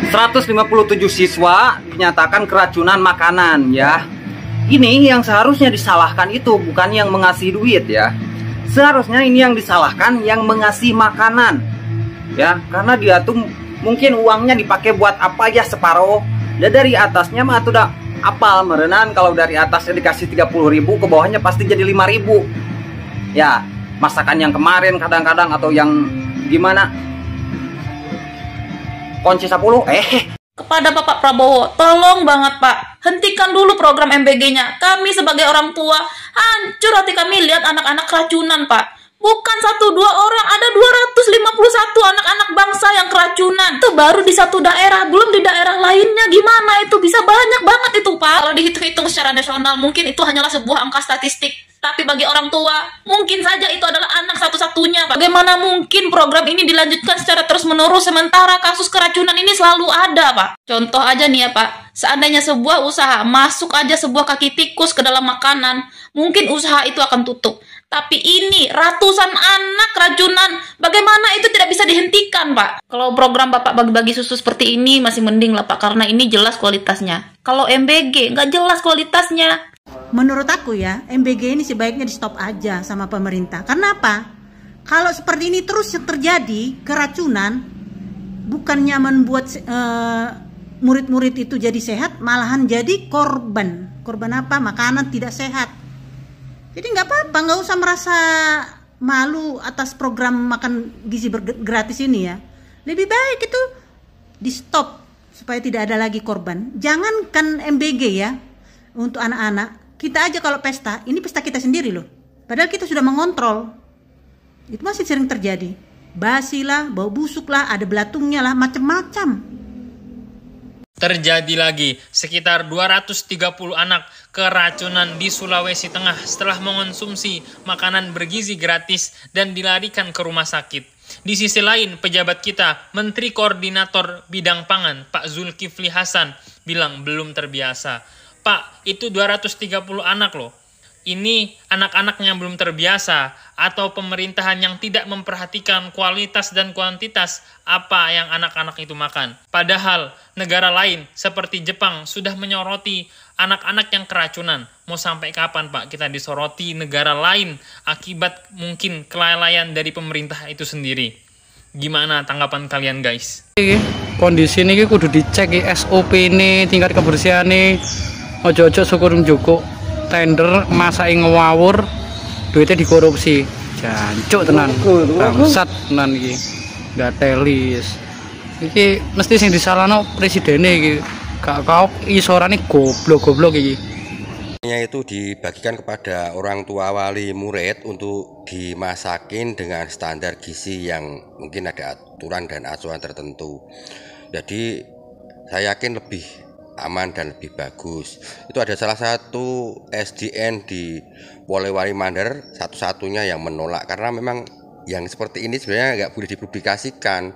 157 siswa dinyatakan keracunan makanan ya. Ini yang seharusnya disalahkan itu bukan yang mengasih duit ya. Seharusnya ini yang disalahkan yang mengasih makanan ya, karena dia tuh mungkin uangnya dipakai buat apa ya separuh. Dan dari atasnya mah tuh udah apal merenan, kalau dari atasnya dikasih 30.000 ke bawahnya pasti jadi 5.000 ya. Masakan yang kemarin kadang-kadang atau yang gimana kunci 10 Kepada Bapak Prabowo, tolong banget Pak, hentikan dulu program MBG-nya. Kami sebagai orang tua, hancur hati kami lihat anak-anak keracunan Pak. Bukan 1-2 orang, ada 251 anak-anak bangsa yang keracunan. Itu baru di satu daerah, belum di daerah lainnya. Gimana itu? Bisa banyak banget itu Pak. Kalau dihitung-hitung secara nasional, mungkin itu hanyalah sebuah angka statistik. Tapi bagi orang tua, mungkin saja itu adalah anak satu-satunya Pak. Bagaimana mungkin program ini dilanjutkan secara terus-menerus sementara kasus keracunan ini selalu ada Pak. Contoh aja nih ya Pak, seandainya sebuah usaha masuk aja sebuah kaki tikus ke dalam makanan, mungkin usaha itu akan tutup. Tapi ini ratusan anak keracunan, bagaimana itu tidak bisa dihentikan Pak? Kalau program Bapak bagi-bagi susu seperti ini masih mending lah Pak, karena ini jelas kualitasnya. Kalau MBG nggak jelas kualitasnya. Menurut aku ya, MBG ini sebaiknya di stop aja sama pemerintah. Karena apa? Kalau seperti ini terus terjadi keracunan, bukannya membuat murid-murid itu jadi sehat, malahan jadi korban. Korban apa? Makanan tidak sehat. Jadi nggak apa-apa, nggak usah merasa malu atas program makan gizi gratis ini ya. Lebih baik itu di stop supaya tidak ada lagi korban. Jangankan MBG ya, untuk anak-anak, kita aja kalau pesta, ini pesta kita sendiri loh. Padahal kita sudah mengontrol. Itu masih sering terjadi. Basi lah, bau busuk lah, ada belatungnya lah, macam-macam. Terjadi lagi, sekitar 230 anak keracunan di Sulawesi Tengah setelah mengonsumsi makanan bergizi gratis dan dilarikan ke rumah sakit. Di sisi lain, pejabat kita, Menteri Koordinator Bidang Pangan, Pak Zulkifli Hasan, bilang belum terbiasa. Pak, itu 230 anak loh. Ini anak-anak yang belum terbiasa atau pemerintahan yang tidak memperhatikan kualitas dan kuantitas apa yang anak-anak itu makan. Padahal negara lain seperti Jepang sudah menyoroti anak-anak yang keracunan. Mau sampai kapan Pak kita disoroti negara lain akibat mungkin kelalaian dari pemerintah itu sendiri? Gimana tanggapan kalian guys? Kondisi ini kudu dicek SOP ini, tingkat kebersihan ini. Ojo-ojo syukur njukuk tender masa ngawur duitnya dikorupsi. Jancuk tenan. Bangsat tenan iki. Enggak telis. Iki mesti sing disalahno presidene iki. Gak kau isorane goblok-goblok iki. Itu dibagikan kepada orang tua wali murid untuk dimasakin dengan standar gizi yang mungkin ada aturan dan acuan tertentu. Jadi saya yakin lebih aman dan lebih bagus. Itu ada salah satu SDN di Polewali Mandar satu-satunya yang menolak karena memang yang seperti ini sebenarnya nggak boleh dipublikasikan.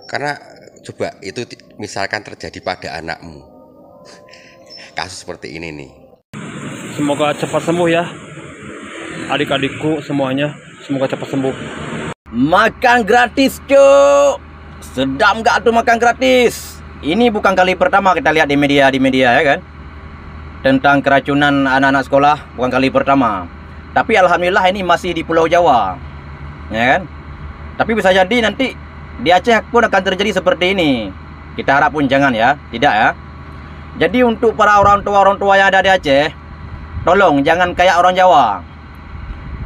Karena coba itu misalkan terjadi pada anakmu, kasus seperti ini nih. Semoga cepat sembuh ya adik-adikku semuanya, semoga cepat sembuh. Makan gratis cuk, sedap nggak tuh makan gratis? Ini bukan kali pertama kita lihat di media ya kan, tentang keracunan anak-anak sekolah, bukan kali pertama. Tapi alhamdulillah ini masih di Pulau Jawa, ya kan. Tapi bisa jadi nanti di Aceh pun akan terjadi seperti ini. Kita harap pun jangan ya, tidak ya. Jadi untuk para orang tua yang ada di Aceh, tolong jangan kayak orang Jawa.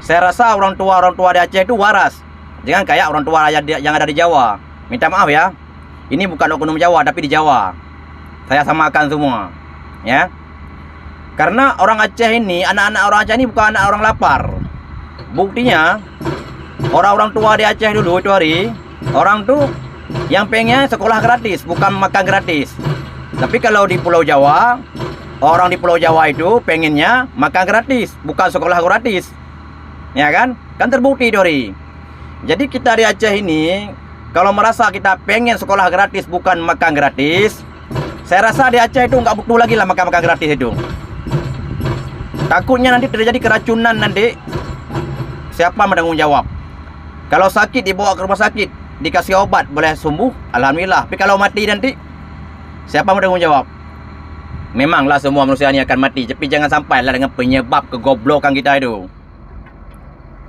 Saya rasa orang tua di Aceh itu waras, jangan kayak orang tua yang ada di Jawa. Minta maaf ya. Ini bukan oknum Jawa tapi di Jawa. Saya samakan semua, ya. Karena orang Aceh ini, anak-anak orang Aceh ini bukan anak orang lapar. Buktinya, orang-orang tua di Aceh dulu itu hari, orang tuh yang pengen sekolah gratis, bukan makan gratis. Tapi kalau di Pulau Jawa, orang di Pulau Jawa itu pengennya makan gratis, bukan sekolah gratis. Ya kan? Kan terbukti Dori. Jadi kita di Aceh ini, kalau merasa kita pengen sekolah gratis bukan makan gratis, saya rasa di Aceh itu nggak butuh lagi lah makan gratis itu. Takutnya nanti terjadi keracunan nanti. Siapa menanggung jawab? Kalau sakit dibawa ke rumah sakit, dikasih obat boleh sembuh, alhamdulillah. Tapi kalau mati nanti, Siapa mau tanggung jawab? Memanglah semua manusia ini akan mati, tapi jangan sampailah dengan penyebab kegoblokan kita itu.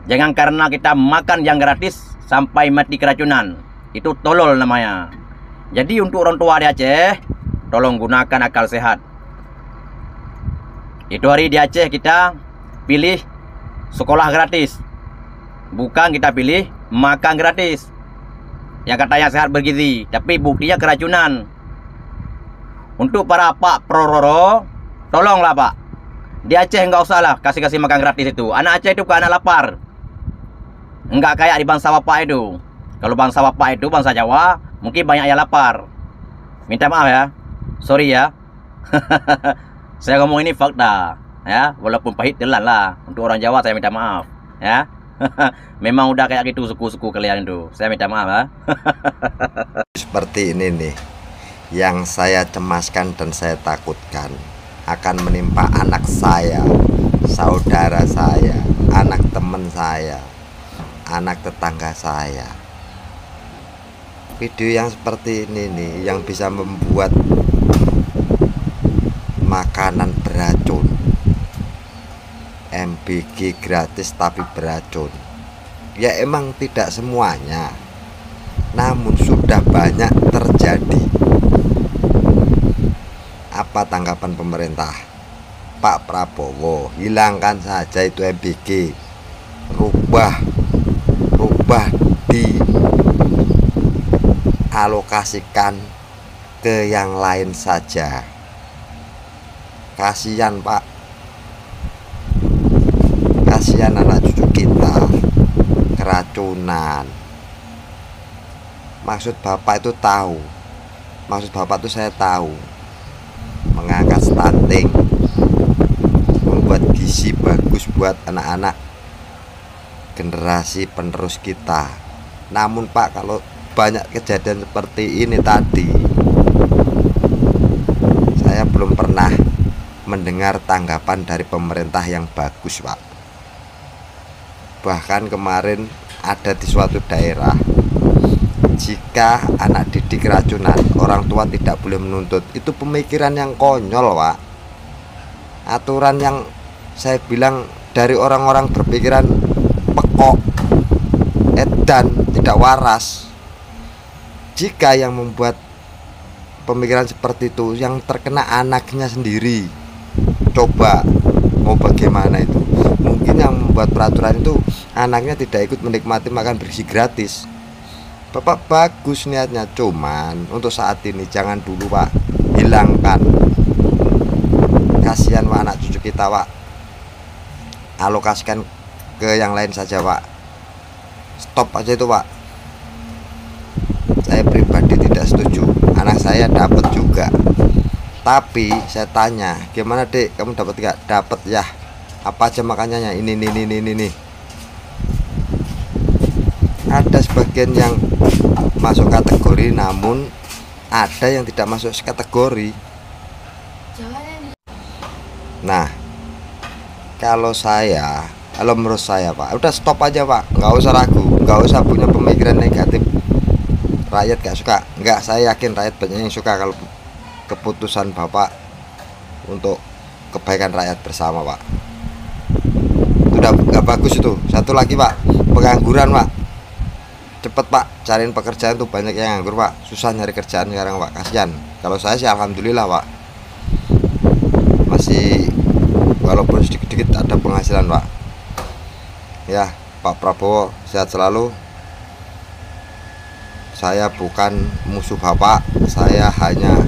Jangan karena kita makan yang gratis sampai mati keracunan. Itu tolol namanya. Jadi untuk orang tua di Aceh, tolong gunakan akal sehat. Itu hari di Aceh kita pilih sekolah gratis, bukan kita pilih makan gratis. Yang katanya sehat bergizi, tapi buktinya keracunan. Untuk para Pak Prororo, tolonglah Pak, di Aceh enggak usah lah kasih makan gratis itu. Anak Aceh itu bukan anak lapar, enggak kayak di bangsa Bapak itu. Kalau bangsa Bapak itu, bangsa Jawa, mungkin banyak yang lapar. Minta maaf ya, sorry ya. Saya ngomong ini fakta ya, walaupun pahit telan lah. Untuk orang Jawa saya minta maaf ya. Memang udah kayak gitu suku-suku kalian itu. Saya minta maaf ya. Seperti ini nih yang saya cemaskan dan saya takutkan akan menimpa anak saya, saudara saya, anak teman saya, anak tetangga saya. Video yang seperti ini nih yang bisa membuat makanan beracun, MBG gratis tapi beracun. Ya emang tidak semuanya, namun sudah banyak terjadi. Apa tanggapan pemerintah? Pak Prabowo, hilangkan saja itu MBG, rubah dialokasikan ke yang lain saja. Kasihan Pak, kasihan anak cucu kita keracunan. Maksud Bapak itu tahu, maksud Bapak itu saya tahu, mengangkat stunting, membuat gizi bagus buat anak-anak generasi penerus kita. Namun Pak, kalau banyak kejadian seperti ini tadi, saya belum pernah mendengar tanggapan dari pemerintah yang bagus Pak. Bahkan kemarin ada di suatu daerah, jika anak didik keracunan, orang tua tidak boleh menuntut. Itu pemikiran yang konyol Pak. Aturan yang saya bilang dari orang-orang berpikiran pekok, edan, tidak waras. Jika yang membuat pemikiran seperti itu yang terkena anaknya sendiri, coba mau bagaimana itu? Mungkin yang membuat peraturan itu anaknya tidak ikut menikmati makan bergizi gratis. Bapak bagus niatnya, cuman untuk saat ini jangan dulu Pak, hilangkan. Kasihan Pak anak cucu kita Pak, alokasikan ke yang lain saja Pak. Stop aja itu Pak. Saya pribadi tidak setuju. Anak saya dapat juga, tapi saya tanya, gimana Dek, kamu dapat gak? Dapat ya. Apa aja makanannya? Ini. Ada sebagian yang masuk kategori, namun ada yang tidak masuk kategori. Nah, kalau menurut saya Pak, udah stop aja Pak, nggak usah ragu, nggak usah punya pemikiran negatif. Rakyat gak suka, nggak, saya yakin rakyat banyak yang suka kalau keputusan Bapak untuk kebaikan rakyat bersama Pak. Itu udah nggak bagus itu. Satu lagi Pak, pengangguran Pak, cepet Pak cariin pekerjaan tuh, banyak yang nganggur Pak, susah nyari kerjaan sekarang Pak, kasihan. Kalau saya sih alhamdulillah Pak, masih walaupun sedikit-sedikit ada penghasilan Pak. Ya Pak Prabowo sehat selalu. Saya bukan musuh Bapak, saya hanya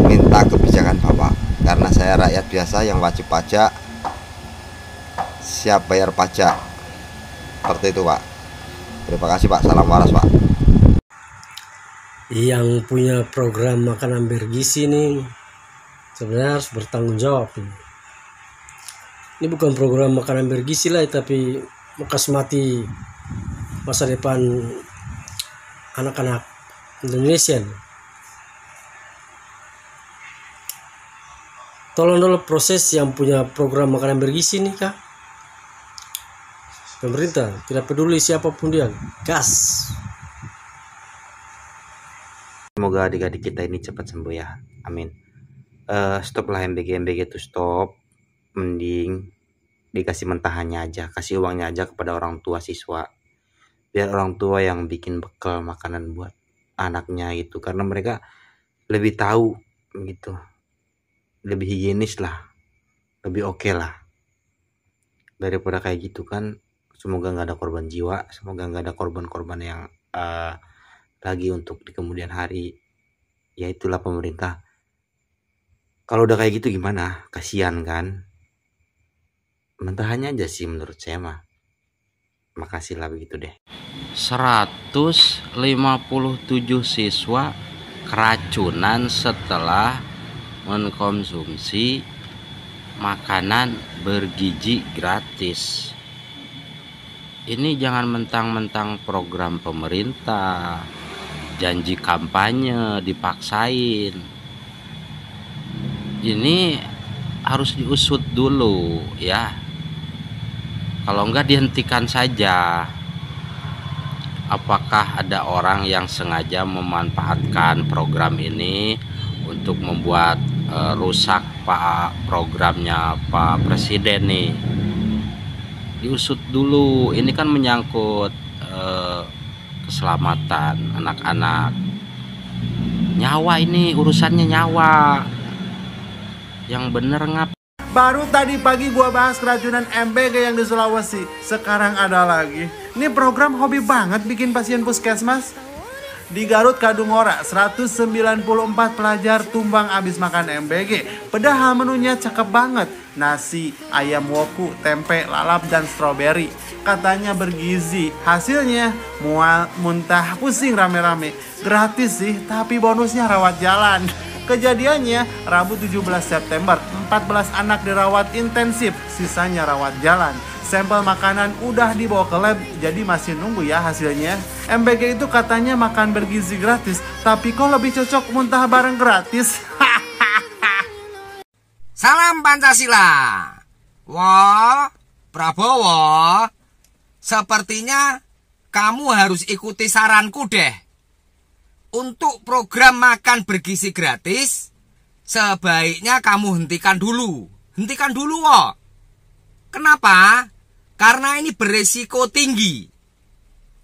minta kebijakan Bapak, karena saya rakyat biasa yang wajib pajak, siap bayar pajak. Seperti itu Pak. Terima kasih Pak, salam waras Pak. Yang punya program makanan bergizi ini sebenarnya harus bertanggung jawab. Ini bukan program makanan bergizi lah, tapi mati masa depan anak-anak Indonesia. Tolong dulu proses yang punya program makanan bergizi nih Kak. Pemerintah tidak peduli siapapun dia, gas. Semoga semoga adik-adik kita ini cepat sembuh ya. Amin. Stoplah MBG itu stop. Mending dikasih mentahannya aja, kasih uangnya aja kepada orang tua siswa. Biar orang tua yang bikin bekal makanan buat anaknya gitu, karena mereka lebih tahu gitu. Lebih higienis lah. Lebih oke lah. Daripada kayak gitu kan. Semoga nggak ada korban jiwa, semoga nggak ada korban-korban yang lagi untuk di kemudian hari. Ya itulah pemerintah. Kalau udah kayak gitu gimana? Kasihan kan? Mentahannya aja sih menurut saya mah. Makasih lah begitu deh. 157 siswa keracunan setelah mengkonsumsi makanan bergizi gratis. Ini jangan mentang-mentang program pemerintah, janji kampanye dipaksain. Ini harus diusut dulu ya. Kalau enggak dihentikan saja. Apakah ada orang yang sengaja memanfaatkan program ini untuk membuat rusak programnya Pak Presiden nih? Diusut dulu. Ini kan menyangkut keselamatan anak-anak. Nyawa ini urusannya nyawa. Yang bener ngap. Baru tadi pagi gua bahas keracunan MBG yang di Sulawesi. Sekarang ada lagi. Ini program hobi banget bikin pasien puskesmas. Di Garut Kadungora, 194 pelajar tumbang abis makan MBG. Padahal menunya cakep banget. Nasi, ayam woku, tempe, lalap, dan stroberi. Katanya bergizi. Hasilnya mual, muntah, pusing rame-rame. Gratis sih, tapi bonusnya rawat jalan. Kejadiannya Rabu 17 September, 14 anak dirawat intensif, sisanya rawat jalan. Sampel makanan udah dibawa ke lab, jadi masih nunggu ya hasilnya. MBG itu katanya makan bergizi gratis, tapi kok lebih cocok muntah bareng gratis? Salam Pancasila. Wah, Prabowo, sepertinya kamu harus ikuti saranku deh. Untuk program makan bergizi gratis, sebaiknya kamu hentikan dulu. Hentikan dulu, wo. Kenapa? Karena ini beresiko tinggi.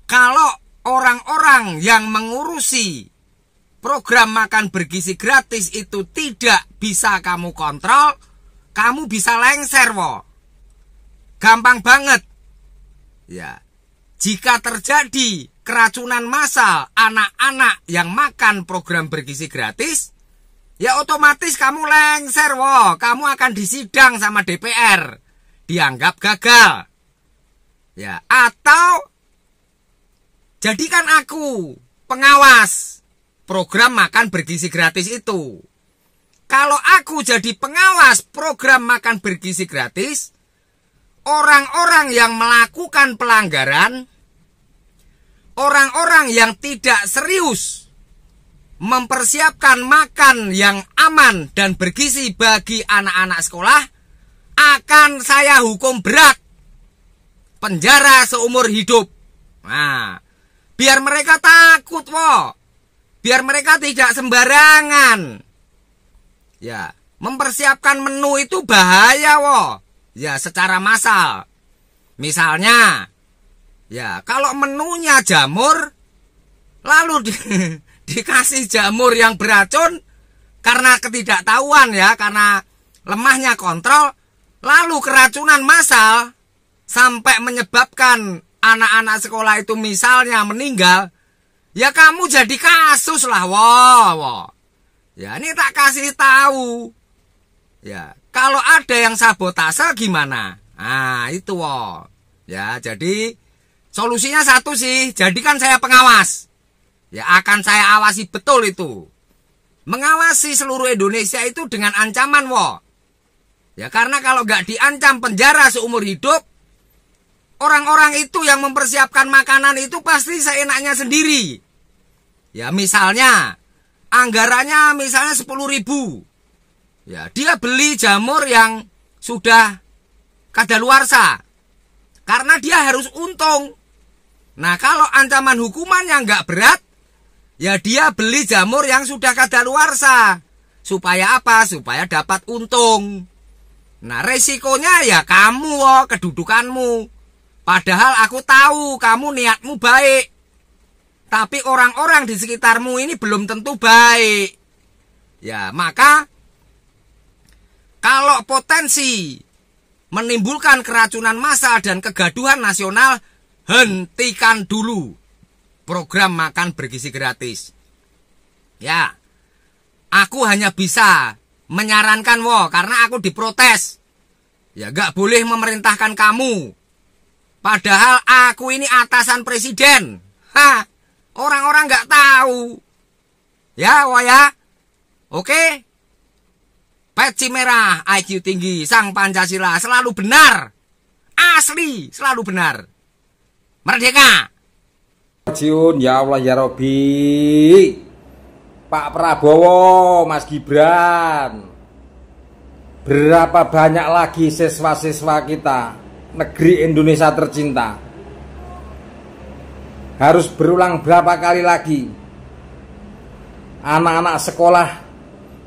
Kalau orang-orang yang mengurusi program makan bergizi gratis itu tidak bisa kamu kontrol, kamu bisa lengser, wo. Gampang banget. Ya. Jika terjadi keracunan massal anak-anak yang makan program bergizi gratis, ya otomatis kamu lengser, wo. Kamu akan disidang sama DPR. Dianggap gagal. Ya, atau jadikan aku pengawas program makan bergizi gratis itu. Kalau aku jadi pengawas program makan bergizi gratis, orang-orang yang melakukan pelanggaran, orang-orang yang tidak serius mempersiapkan makan yang aman dan bergizi bagi anak-anak sekolah, akan saya hukum berat. Penjara seumur hidup. Nah, biar mereka takut, wo. Biar mereka tidak sembarangan. Ya, mempersiapkan menu itu bahaya, wo. Ya, secara massal. Misalnya, ya, kalau menunya jamur, lalu dikasih jamur yang beracun karena ketidaktahuan ya, karena lemahnya kontrol, lalu keracunan massal sampai menyebabkan anak-anak sekolah itu misalnya meninggal, ya kamu jadi kasus lah, wo. Ya, ini tak kasih tahu. Ya, kalau ada yang sabotase gimana? Nah, itu, wo. Ya, jadi solusinya satu sih, jadikan saya pengawas. Ya, akan saya awasi betul itu. Mengawasi seluruh Indonesia itu dengan ancaman, wo. Ya, karena kalau nggak diancam penjara seumur hidup, orang-orang itu yang mempersiapkan makanan itu pasti seenaknya sendiri. Ya, misalnya anggarannya misalnya 10.000. Ya, dia beli jamur yang sudah kadaluarsa karena dia harus untung. Nah, kalau ancaman hukumannya nggak berat, ya dia beli jamur yang sudah kadaluarsa. Supaya apa? Supaya dapat untung. Nah, resikonya ya kamu, kedudukanmu. Padahal aku tahu kamu niatmu baik. Tapi orang-orang di sekitarmu ini belum tentu baik. Ya, maka kalau potensi menimbulkan keracunan massal dan kegaduhan nasional, hentikan dulu program makan bergizi gratis. Ya, aku hanya bisa menyarankan karena aku diprotes. Ya, gak boleh memerintahkan kamu. Padahal aku ini atasan presiden. Orang-orang gak tahu. Ya, ya. Oke. Peci merah, IQ tinggi, sang Pancasila selalu benar. Asli, selalu benar. Merdeka. Jiun, ya Allah ya Robi. Pak Prabowo, Mas Gibran. Berapa banyak lagi siswa-siswa kita negeri Indonesia tercinta? Harus berulang berapa kali lagi anak-anak sekolah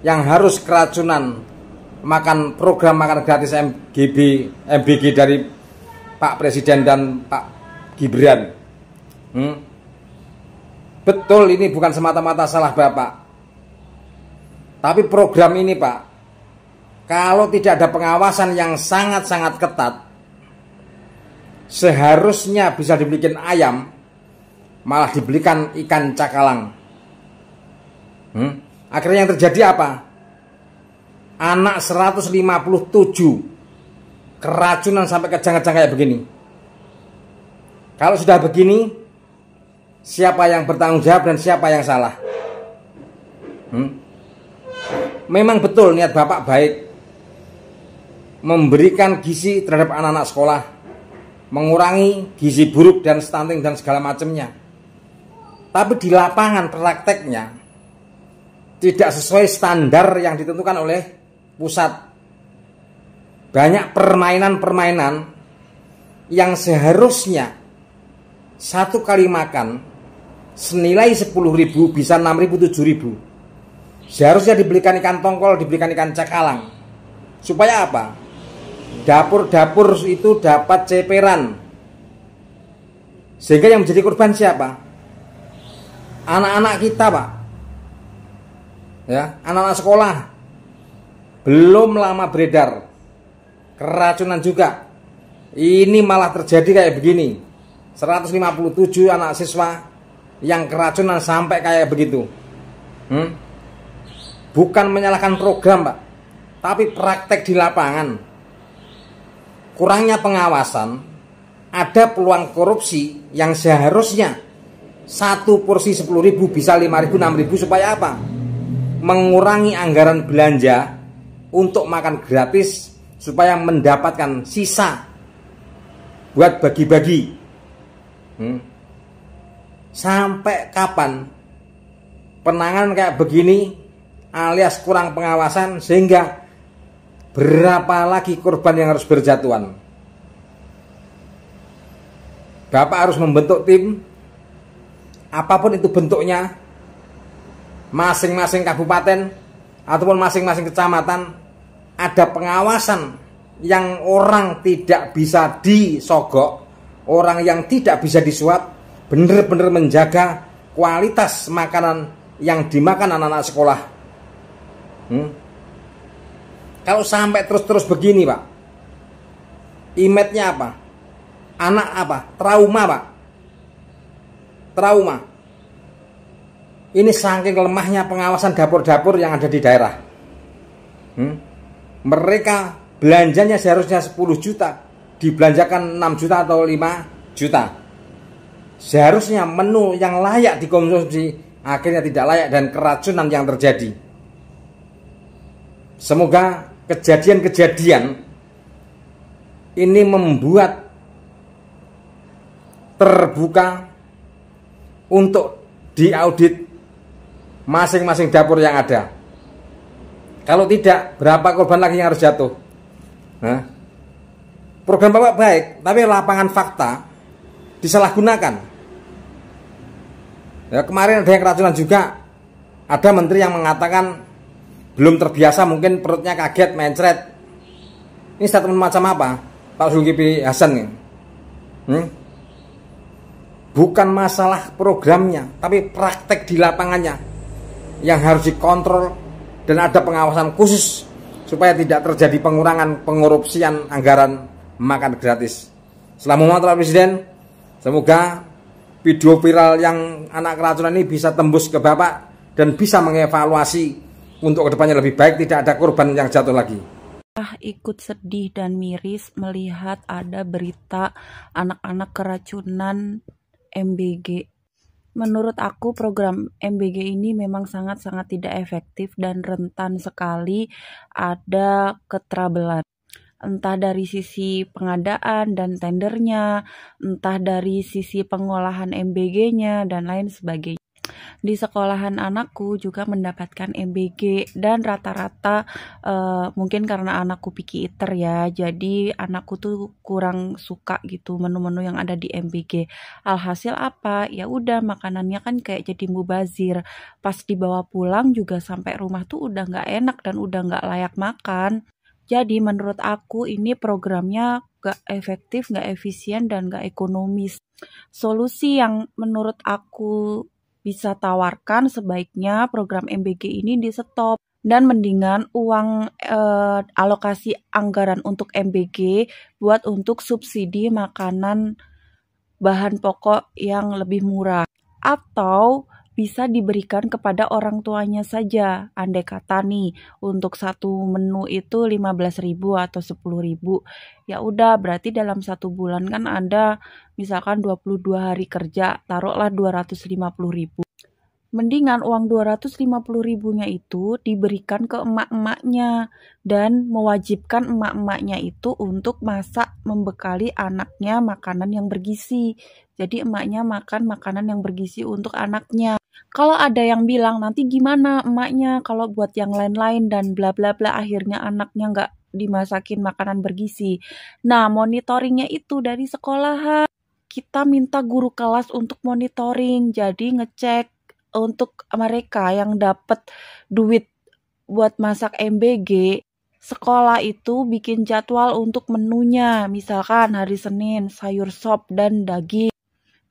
yang harus keracunan makan program makan gratis MBG dari Pak Presiden dan Pak Gibran. Betul, ini bukan semata-mata salah Bapak. Tapi program ini Pak, kalau tidak ada pengawasan yang sangat-sangat ketat, seharusnya bisa dibelikan ayam, malah dibelikan ikan cakalang. Akhirnya yang terjadi apa? Anak 157 keracunan sampai kejang-kejang kayak begini. Kalau sudah begini, siapa yang bertanggung jawab dan siapa yang salah? Memang betul niat Bapak baik, memberikan gizi terhadap anak-anak sekolah, mengurangi gizi buruk dan stunting dan segala macamnya. Tapi di lapangan prakteknya tidak sesuai standar yang ditentukan oleh pusat. Banyak permainan-permainan yang seharusnya satu kali makan senilai 10.000 bisa 6.000, 7.000. Seharusnya dibelikan ikan tongkol, dibelikan ikan cakalang. Supaya apa? Dapur-dapur itu dapat ceperan. Sehingga yang menjadi korban siapa? Anak-anak kita Pak. Ya, anak-anak sekolah. Belum lama beredar keracunan juga. Ini malah terjadi kayak begini. 157 anak siswa yang keracunan sampai kayak begitu. Bukan menyalahkan program Pak, tapi praktek di lapangan. Kurangnya pengawasan, ada peluang korupsi yang seharusnya satu porsi 10.000 bisa 5.000, 6.000 supaya apa? Mengurangi anggaran belanja untuk makan gratis supaya mendapatkan sisa buat bagi-bagi. Sampai kapan penanganan kayak begini alias kurang pengawasan sehingga berapa lagi korban yang harus berjatuhan? Bapak harus membentuk tim, apapun itu bentuknya, masing-masing kabupaten ataupun masing-masing kecamatan ada pengawasan yang orang tidak bisa disogok, orang yang tidak bisa disuap, benar-benar menjaga kualitas makanan yang dimakan anak-anak sekolah. Kalau sampai terus-terus begini Pak, image-nya apa? Anak apa? Trauma Pak. Trauma. Ini saking lemahnya pengawasan dapur-dapur yang ada di daerah. Mereka belanjanya seharusnya 10 juta, dibelanjakan 6 juta atau 5 juta. Seharusnya menu yang layak dikonsumsi akhirnya tidak layak dan keracunan yang terjadi. Semoga kejadian-kejadian ini membuat terbuka untuk diaudit masing-masing dapur yang ada. Kalau tidak, berapa korban lagi yang harus jatuh? Program Bapak baik, tapi lapangan fakta disalahgunakan. Ya, kemarin ada yang keracunan juga. Ada menteri yang mengatakan belum terbiasa, mungkin perutnya kaget, mencret. Ini statement macam apa Pak Zulkifli Hasan nih? Bukan masalah programnya, tapi praktek di lapangannya yang harus dikontrol dan ada pengawasan khusus supaya tidak terjadi pengurangan pengorupsian anggaran makan gratis. Selamat malam Presiden, semoga video viral yang anak keracunan ini bisa tembus ke Bapak dan bisa mengevaluasi untuk kedepannya lebih baik, tidak ada korban yang jatuh lagi. Ikut sedih dan miris melihat ada berita anak-anak keracunan MBG. Menurut aku program MBG ini memang sangat-sangat tidak efektif dan rentan sekali ada ketrabelan. Entah dari sisi pengadaan dan tendernya, entah dari sisi pengolahan MBG-nya dan lain sebagainya. Di sekolahan anakku juga mendapatkan MBG dan rata-rata mungkin karena anakku picky eater ya, jadi anakku tuh kurang suka gitu menu-menu yang ada di MBG. Alhasil apa? Ya udah makanannya kan kayak jadi mubazir. Pas dibawa pulang juga sampai rumah tuh udah nggak enak dan udah nggak layak makan. Jadi menurut aku ini programnya nggak efektif, nggak efisien dan nggak ekonomis. Solusi yang menurut aku bisa tawarkan sebaiknya program MBG ini di stop dan mendingan uang alokasi anggaran untuk MBG buat untuk subsidi makanan bahan pokok yang lebih murah atau bisa diberikan kepada orang tuanya saja. Andai kata nih untuk satu menu itu 15.000 atau 10.000. Ya udah berarti dalam satu bulan kan ada misalkan 22 hari kerja, taruhlah 250.000. Mendingan uang 250.000-nya itu diberikan ke emak-emaknya dan mewajibkan emak-emaknya itu untuk masak membekali anaknya makanan yang bergizi. Jadi emaknya makan makanan yang bergizi untuk anaknya. Kalau ada yang bilang nanti gimana emaknya kalau buat yang lain-lain dan bla bla bla akhirnya anaknya nggak dimasakin makanan bergizi. Nah monitoringnya itu dari sekolahan. Kita minta guru kelas untuk monitoring, jadi ngecek untuk mereka yang dapat duit buat masak MBG, sekolah itu bikin jadwal untuk menunya. Misalkan hari Senin sayur sop dan daging.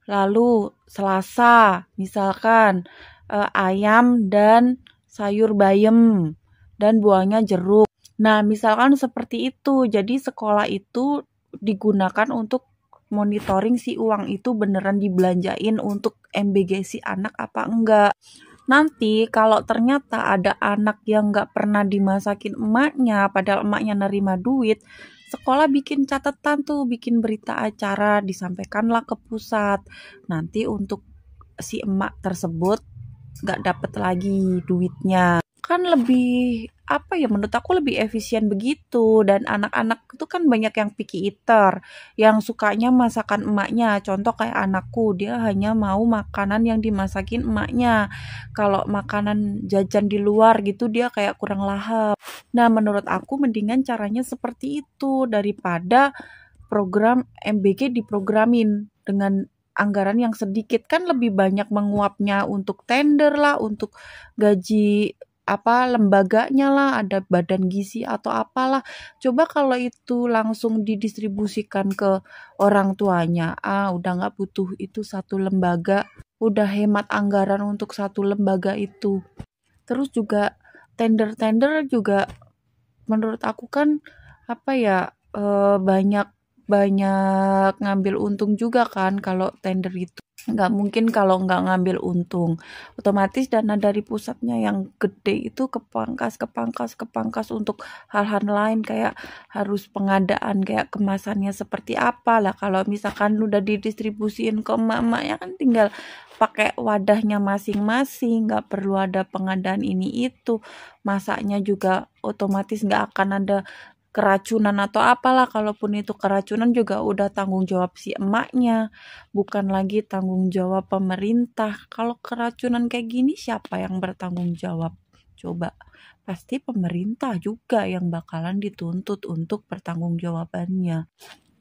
Lalu Selasa misalkan ayam dan sayur bayam dan buahnya jeruk. Nah, misalkan seperti itu. Jadi sekolah itu digunakan untuk monitoring si uang itu beneran dibelanjain untuk MBG si anak apa enggak. Nanti kalau ternyata ada anak yang nggak pernah dimasakin emaknya, padahal emaknya nerima duit, sekolah bikin catatan tuh, bikin berita acara, disampaikanlah ke pusat. Nanti untuk si emak tersebut nggak dapet lagi duitnya. Kan lebih menurut aku lebih efisien begitu. Dan anak-anak itu kan banyak yang picky eater, yang sukanya masakan emaknya. Contoh kayak anakku, dia hanya mau makanan yang dimasakin emaknya. Kalau makanan jajan di luar gitu dia kayak kurang lahap. Nah menurut aku mendingan caranya seperti itu daripada program MBG diprogramin dengan anggaran yang sedikit. Kan lebih banyak menguapnya untuk tender lah, untuk gaji lembaganya lah, ada badan gizi atau apalah. Coba kalau itu langsung didistribusikan ke orang tuanya, udah nggak butuh itu satu lembaga, udah hemat anggaran untuk satu lembaga itu. Terus juga tender-tender juga menurut aku kan banyak ngambil untung juga kan kalau tender itu. Nggak mungkin kalau nggak ngambil untung. Otomatis dana dari pusatnya yang gede itu kepangkas untuk hal-hal lain kayak harus pengadaan kayak kemasannya seperti apa lah. Kalau misalkan udah didistribusiin ke emak-emaknya kan tinggal pakai wadahnya masing-masing, nggak perlu ada pengadaan ini itu. Masaknya juga otomatis nggak akan ada keracunan atau apalah. Kalaupun itu keracunan juga udah tanggung jawab si emaknya, bukan lagi tanggung jawab pemerintah. Kalau keracunan kayak gini siapa yang bertanggung jawab? Coba pasti pemerintah juga yang bakalan dituntut untuk pertanggungjawabannya.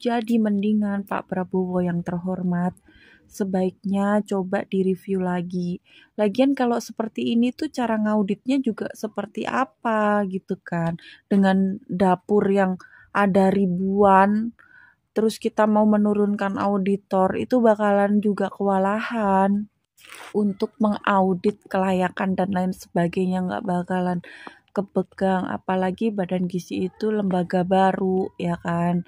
Jadi mendingan Pak Prabowo yang terhormat, sebaiknya coba direview lagi. Lagian kalau seperti ini tuh cara ngauditnya juga seperti apa gitu kan. Dengan dapur yang ada ribuan, terus kita mau menurunkan auditor, itu bakalan juga kewalahan. Untuk mengaudit kelayakan dan lain sebagainya nggak bakalan kepegang, apalagi Badan Gizi itu lembaga baru ya kan.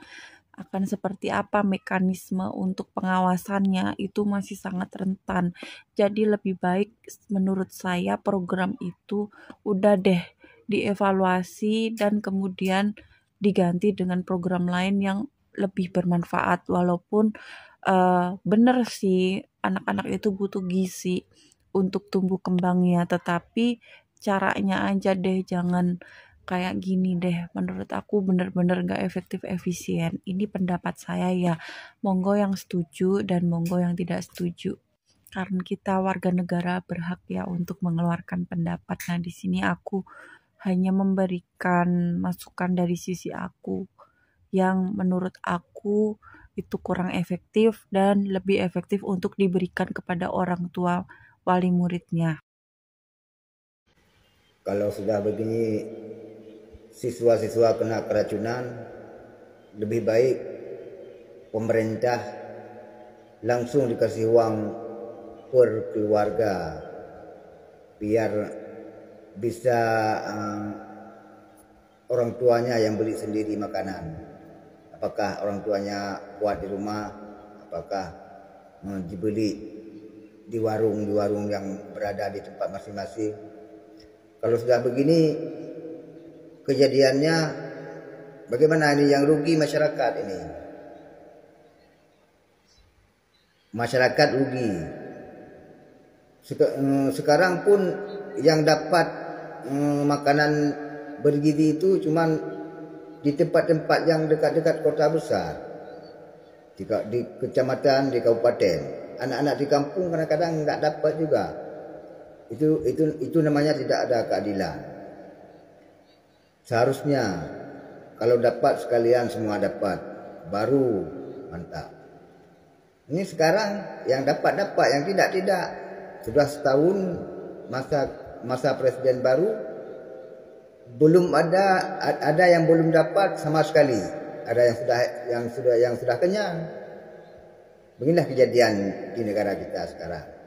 Akan seperti apa mekanisme untuk pengawasannya itu masih sangat rentan. Jadi lebih baik menurut saya program itu udah deh dievaluasi dan kemudian diganti dengan program lain yang lebih bermanfaat. Walaupun bener sih anak-anak itu butuh gizi untuk tumbuh kembangnya, tetapi caranya aja deh jangan kayak gini deh. Menurut aku bener-bener gak efektif efisien. Ini pendapat saya ya, monggo yang setuju dan monggo yang tidak setuju, karena kita warga negara berhak ya untuk mengeluarkan pendapat. Nah di sini aku hanya memberikan masukan dari sisi aku yang menurut aku itu kurang efektif dan lebih efektif untuk diberikan kepada orang tua wali muridnya. Kalau sudah begini siswa-siswa kena keracunan, lebih baik pemerintah langsung dikasih uang per keluarga biar bisa orang tuanya yang beli sendiri makanan. Apakah orang tuanya buat di rumah, apakah dibeli di warung yang berada di tempat masing-masing. Kalau sudah begini kejadiannya, bagaimana ini yang rugi masyarakat ini? Masyarakat rugi. Sekarang pun yang dapat makanan bergizi itu cuman di tempat-tempat yang dekat-dekat kota besar, di kecamatan, di kabupaten. Anak-anak di kampung kadang-kadang nggak dapat juga. Itu namanya tidak ada keadilan. Seharusnya kalau dapat sekalian semua dapat, baru mantap. Ini sekarang yang dapat, yang tidak. Sudah setahun masa presiden baru, belum ada yang belum dapat sama sekali. Ada yang sudah kenyang. Beginilah kejadian di negara kita sekarang.